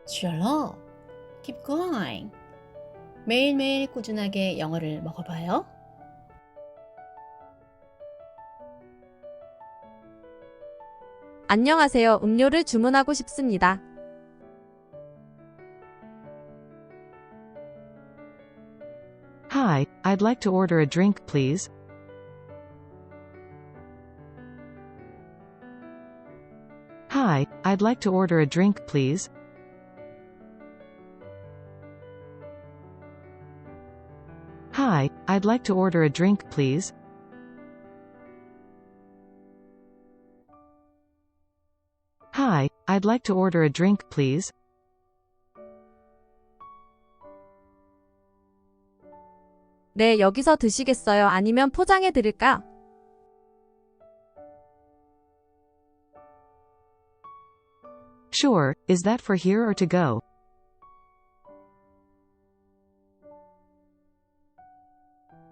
Sure. Keep going. 매일매일 꾸준하게 영어를 먹어봐요. 안녕하세요. 음료를 주문하고 싶습니다. Hi, I'd like to order a drink, please. Hi, I'd like to order a drink, please. Hi, I'd like to order a drink, please. Hi, I'd like to order a drink, please. 네, 여기서 드시겠어요? 아니면 포장해 드릴까? Sure, is that for here or to go?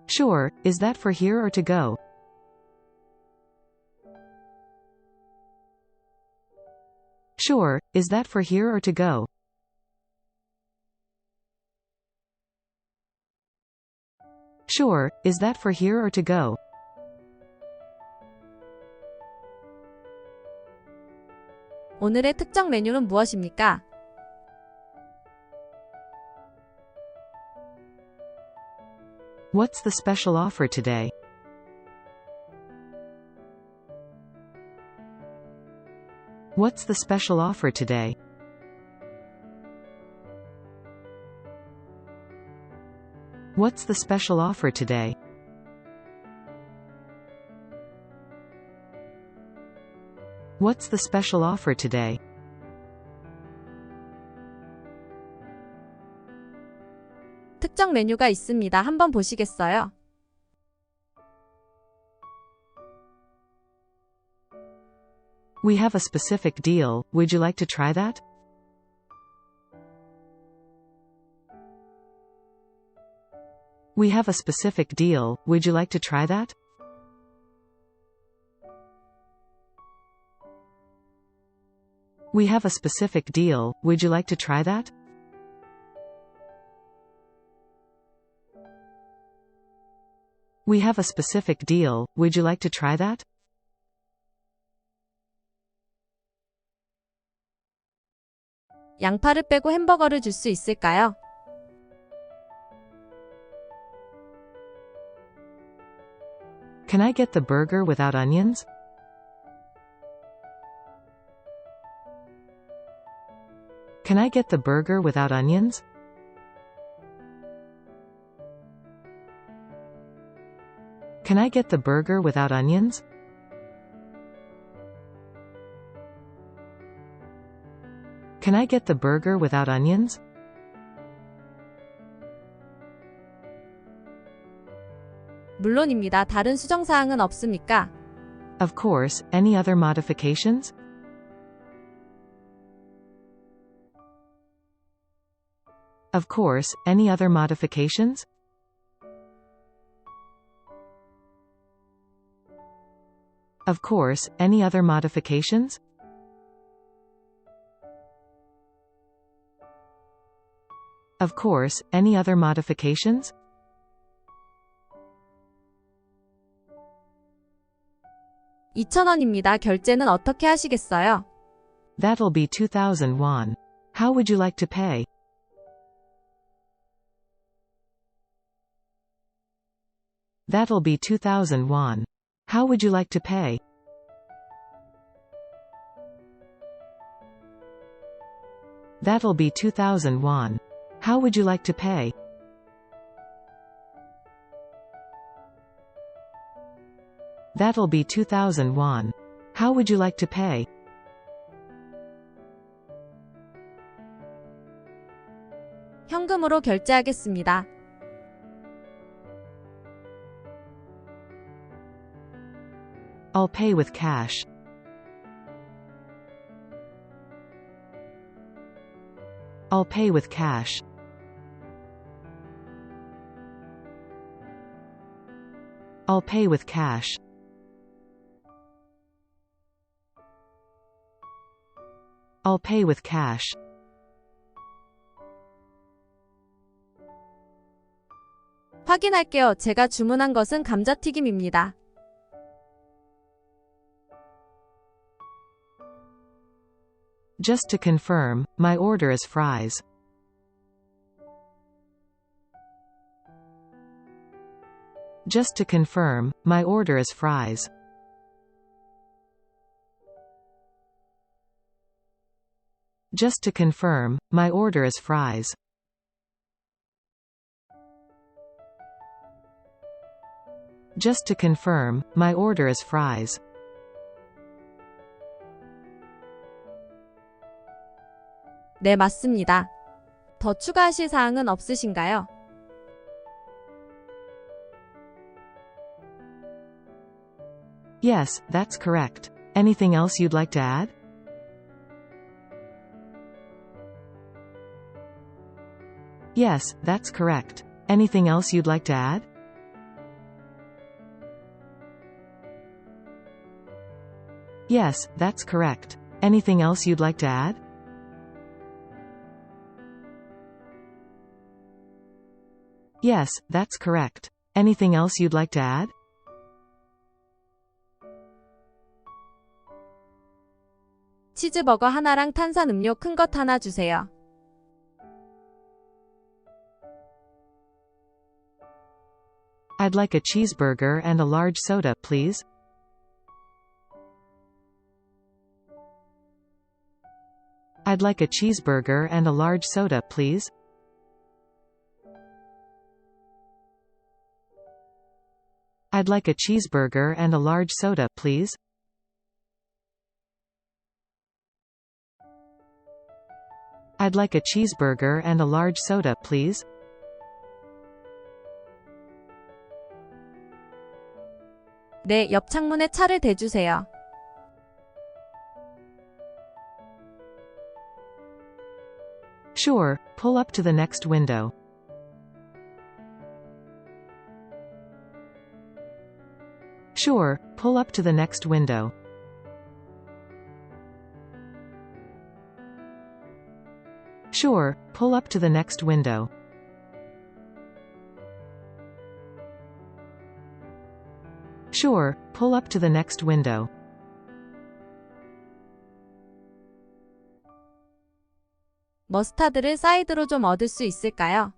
Sure, is that for here or to go? Sure, is that for here or to go? Sure, is that for here or to go? 오늘의 특정 메뉴는 무엇입니까? What's the special offer today? What's the special offer today? What's the special offer today? What's the special offer today? 특정 메뉴가 있습니다. 한번 보시겠어요? We have a specific deal, would you like to try that? We have a specific deal, would you like to try that? We have a specific deal, would you like to try that? We have a specific deal, would you like to try that? 양파를 빼고 햄버거를 줄 수 있을까요? Can I get the burger without onions? Can I get the burger without onions? Can I get the burger without onions? Can I get the burger without onions? 물론입니다. 다른 수정사항은 없습니까? Of course, any other modifications? Of course, any other modifications? Of course, any other modifications? Of course, any other modifications? $2,000입니다. 결제는 어떻게 하시겠어요? That'll be 2,000 won. How would you like to pay? That'll be 2,000 won. How would you like to pay? That'll be 2,000 won. How would you like to pay? That'll be 2,000 won. How would you like to pay? 현금으로 결제하겠습니다. I'll pay with cash. I'll pay with cash. I'll pay with cash. I'll pay with cash. 확인할게요. 제가 주문한 것은 감자튀김입니다. Just to confirm, my order is fries. Just to confirm, my order is fries. Just to confirm, my order is fries. Just to confirm, my order is fries. 네, 맞습니다. 더 추가하실 사항은 없으신가요? Yes, that's correct. Anything else you'd like to add? Yes, that's correct. Anything else you'd like to add? Yes, that's correct. Anything else you'd like to add? Yes, that's correct. Anything else you'd like to add? 치즈버거 하나랑 탄산음료 큰 것 하나 주세요. I'd like a cheeseburger and a large soda, please. I'd like a cheeseburger and a large soda, please. I'd like a cheeseburger and a large soda, please. I'd like a cheeseburger and a large soda, please. 네, 옆 창문에 차를 대주세요. Sure, pull up to the next window. Sure, pull up to the next window. Sure, pull up to the next window. Sure, pull up to the next window. 머스타드를 사이드로 좀 얻을 수 있을까요?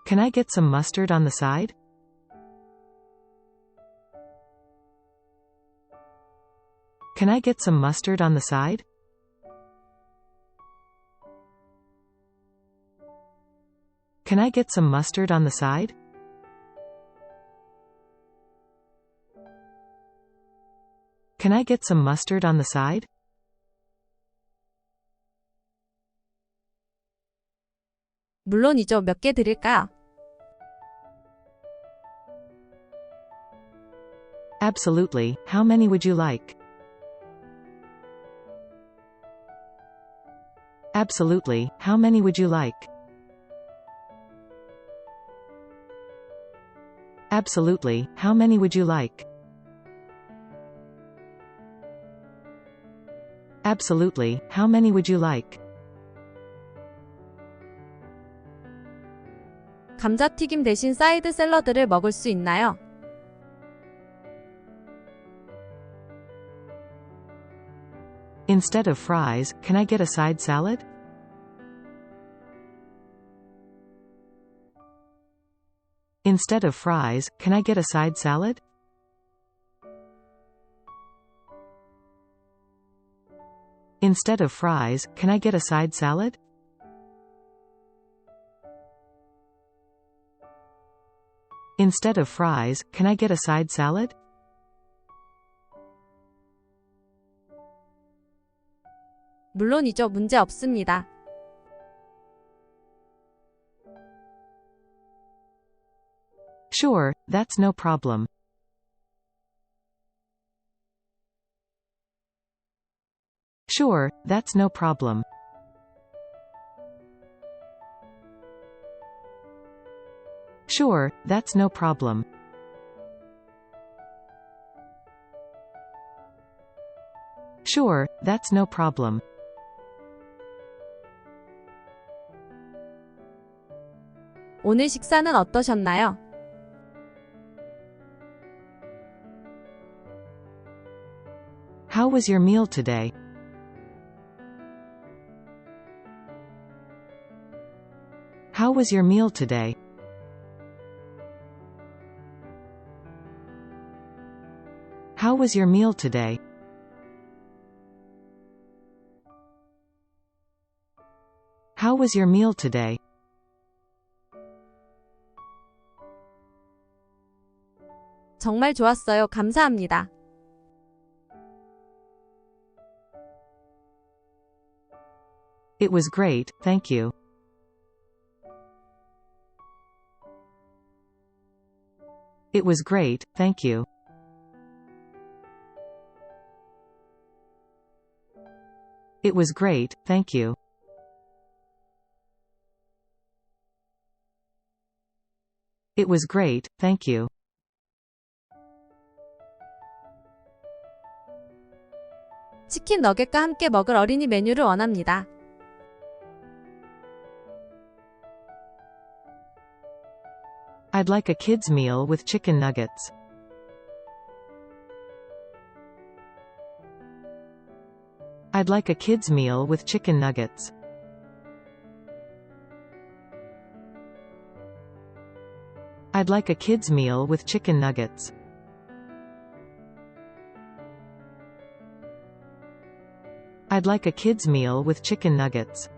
Can I get some mustard on the side? Can I get some mustard on the side? Can I get some mustard on the side? Can I get some mustard on the side? 물론이죠. 몇 개 드릴까요? Absolutely. How many would you like? Absolutely. How many would you like? Absolutely. How many would you like? Absolutely. How many would you like? 감자튀김 대신 사이드 샐러드를 먹을 수 있나요? Instead of fries, can I get a side salad? Instead of fries, can I get a side salad? Instead of fries, can I get a side salad? Instead of fries, can I get a side salad? 물론이죠. 문제 없습니다. Sure, that's no problem. Sure, that's no problem. Sure, that's no problem. Sure, that's no problem. 오늘 식사는 어떠셨나요? How was your meal today? How was your meal today? How was your meal today? How was your meal today? 정말 좋았어요. 감사합니다. It was great, thank you. It was great, thank you. It was great, thank you. It was great, thank you. 치킨 너겟과 함께 먹을 어린이 메뉴를 원합니다. I'd like a kids meal with chicken nuggets. I'd like a kids meal with chicken nuggets. I'd like a kids meal with chicken nuggets. I'd like a kids meal with chicken nuggets.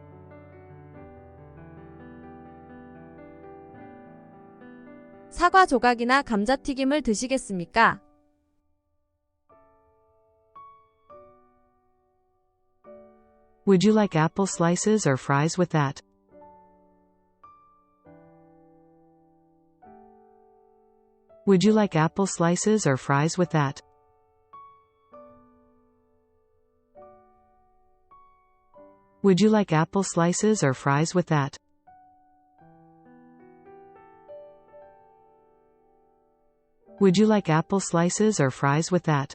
사과 조각이나 감자튀김을 드시겠습니까? Would you like apple slices or fries with that? Would you like apple slices or fries with that? Would you like apple slices or fries with that? Would you like apple slices or fries with that?